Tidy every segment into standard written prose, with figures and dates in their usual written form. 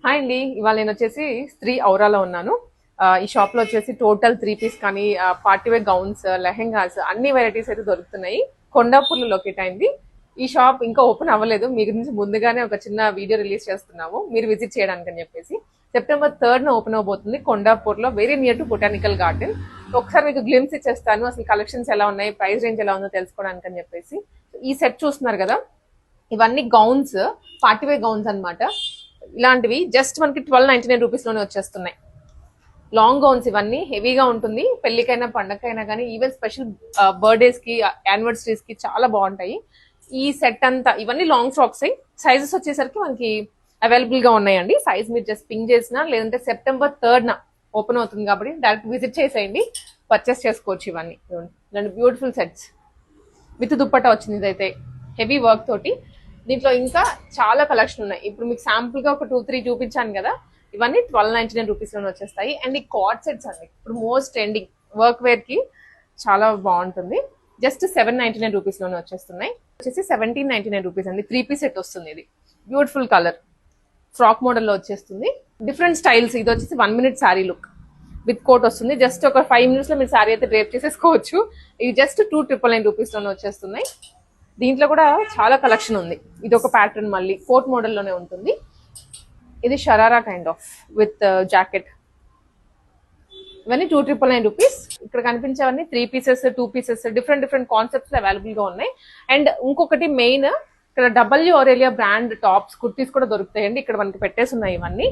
Hi అండి, ఇవాళ నేను వచ్చేసి స్త్రీ ఔరాలో ఉన్నాను. ఈ షాప్ లో వచ్చేసి టోటల్ 3 పీస్ కానీ పార్టీ వేర్ గౌన్స్, లెహెంగాస్ అన్ని వెరైటీస్ అయితే దొరుకుతున్నాయి. కొండాపూర్లో లొకేట్ అయింది. ఈ షాప్ ఇంకా ఓపెన్ అవ్వలేదు. మీ గురించి ముందుగానే ఒక చిన్న వీడియో రిలీజ్ చేస్తున్నాము మీరు విజిట్ చేయడానికి అని చెప్పేసి. సెప్టెంబర్ 3 ఓపెన్ అవబోతుంది కొండాపూర్లో, very near to botanical garden. ఒకసారి మీకు గ్లిమ్స్ ఇచ్చేస్తాను, అసలు కలెక్షన్స్ ఎలా ఉన్నాయి, ప్రైస్ రేంజ్ ఎలా ఉందో తెలుసుకోవడానికి అని చెప్పేసి. ఈ సెట్ చూస్తున్నారు కదా, ఇవన్నీ గౌన్స్, పార్టీ వేర్ గౌన్స్ అనమాట. ఇలాంటివి జస్ట్ మనకి 1299 రూపీస్ లోనే వచ్చేస్తున్నాయి. లాంగ్ గౌన్స్ ఇవన్నీ హెవీగా ఉంటుంది. పెళ్లికైనా పండగకైనా కానీ, ఈవెన్ స్పెషల్ బర్త్డేస్ కి, యానివర్సరీస్ కి చాలా బాగుంటాయి. ఈ సెట్ అంతా ఇవన్నీ లాంగ్ ఫ్రాక్స్. సైజెస్ వచ్చేసరికి మనకి అవైలబుల్ గా ఉన్నాయండి. సైజ్ మీరు జస్ట్ పింక్ చేసినా, లేదంటే సెప్టెంబర్ 3 ఓపెన్ అవుతుంది కాబట్టి డైరెక్ట్ విజిట్ చేసేయండి, పర్చేస్ చేసుకోవచ్చు. ఇవన్నీ బ్యూటిఫుల్ సెట్స్ విత్ దుప్పట్టా వచ్చింది. ఇదైతే హెవీ వర్క్ తోటి. దీంట్లో ఇంకా చాలా కలెక్షన్ ఉన్నాయి. ఇప్పుడు మీకు శాంపుల్ గా ఒక 2-3 చూపించాను కదా, ఇవన్నీ 1299 రూపీస్ లోనే వచ్చేస్తాయి. అండ్ ఈ కార్డ్ సెట్స్ అండి ఇప్పుడు మోస్ట్ ట్రెండింగ్, వర్క్ వేర్ కి చాలా బాగుంటుంది. జస్ట్ 799 రూపీస్ లోనే వచ్చేస్తున్నాయి. వచ్చేసి 1799 రూపీస్ అండి. 3 పీస్ సెట్ వస్తుంది. ఇది బ్యూటిఫుల్ కలర్, ఫ్రాక్ మోడల్ లో వచ్చేస్తుంది. Different styles. ఇది వచ్చేసి 1 minute sari look with coat వస్తుంది. జస్ట్ ఒక 5 minutes లో మీరు శారీ అయితే డ్రేప్ చేసేసుకోవచ్చు. ఇవి జస్ట్ 299 రూపీస్ లోనే వచ్చేస్తున్నాయి. దీంట్లో కూడా చాలా కలెక్షన్ ఉంది. ఇది ఒక ప్యాటర్న్, మళ్ళీ కోట్ మోడల్లోనే ఉంటుంది. ఇది sharara kind of with jacket. ఇవన్నీ 299 రూపీస్. ఇక్కడ కనిపించేవన్నీ 3 pieces, 2 pieces, different concepts available గా ఉన్నాయి. అండ్ ఇంకొకటి మెయిన్, ఇక్కడ W Aurelia brand tops, kurtis కూడా దొరుకుతాయండి. ఇక్కడ మనకి పెట్టేసి ఉన్నాయి ఇవన్నీ.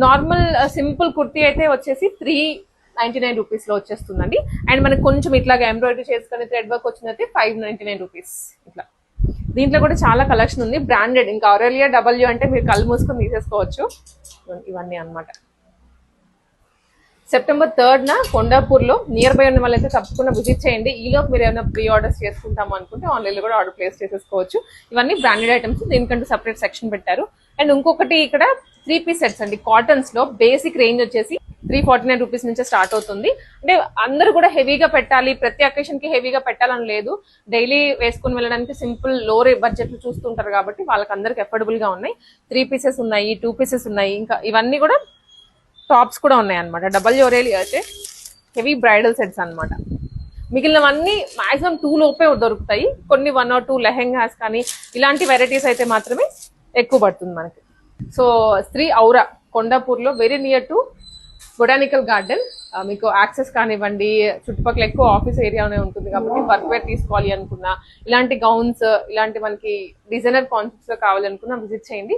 నార్మల్ సింపుల్ కుర్తీ అయితే వచ్చేసి 399 రూపీస్ లో వచ్చేస్తుందండి. అండ్ మనకి కొంచెం ఇట్లాగా ఎంబ్రాయిడరీ చేసుకుని థ్రెడ్ వర్క్ వచ్చిందైతే 599 రూపీస్. ఇట్లా దీంట్లో కూడా చాలా కలెక్షన్ ఉంది. బ్రాండెడ్, ఇంకా ఆరేలియా డబ్ల్యూ అంటే మీరు కళ్ళు మూసుకొని తీసేసుకోవచ్చు. ఇవన్నీ అన్నమాట. సెప్టెంబర్ 3 కొండాపూర్ లో నియర్ బై ఉన్న వాళ్ళైతే తప్పకుండా విజిట్ చేయండి. ఈలోపు మీరు ఏమైనా ప్రీ ఆర్డర్స్ చేసుకుంటాము అనుకుంటే ఆన్లైన్ లో కూడా ఆర్డర్ ప్లేస్ చేసేసుకోవచ్చు. ఇవన్నీ బ్రాండెడ్ ఐటమ్స్, దీనికంటూ సెపరేట్ సెక్షన్ పెట్టారు. అండ్ ఇంకొకటి ఇక్కడ 3 పీస్ సెట్స్ అండి. కాటన్స్ లో బేసిక్ రేంజ్ వచ్చేసి 349 రూపీస్ నుంచే స్టార్ట్ అవుతుంది. అంటే అందరూ కూడా హెవీగా పెట్టాలి, ప్రతి అకేషన్ కి హెవీగా పెట్టాలని లేదు. డైలీ వేసుకుని వెళ్ళడానికి సింపుల్ లో బడ్జెట్ చూస్తుంటారు కాబట్టి వాళ్ళకందరికి అఫోర్డబుల్ గా ఉన్నాయి. 3 పీసెస్ ఉన్నాయి, 2 పీసెస్ ఉన్నాయి. ఇంకా ఇవన్నీ కూడా టాప్స్ కూడా ఉన్నాయి అనమాట. డబల్ ఒరేలి అయితే హెవీ బ్రైడల్ సెట్స్ అనమాట. మిగిలినవన్నీ మాక్సిమం 2 లోపే దొరుకుతాయి. కొన్ని 1 or 2 లెహెంగాస్ కానీ ఇలాంటి వెరైటీస్ అయితే మాత్రమే ఎక్కువ పడుతుంది మనకి. సో స్త్రీ ఔరా కొండాపూర్ లో, very near to botanical garden. మీకు యాక్సెస్ కానివ్వండి, చుట్టుపక్కల ఎక్కువ ఆఫీస్ ఏరియానే ఉంటుంది కాబట్టి వర్క్ వేర్ తీసుకోవాలి అనుకున్నా, ఇలాంటి గౌన్స్, ఇలాంటి మనకి డిజైనర్ కాన్సెప్ట్స్ లో కావాలనుకున్నా విజిట్ చేయండి.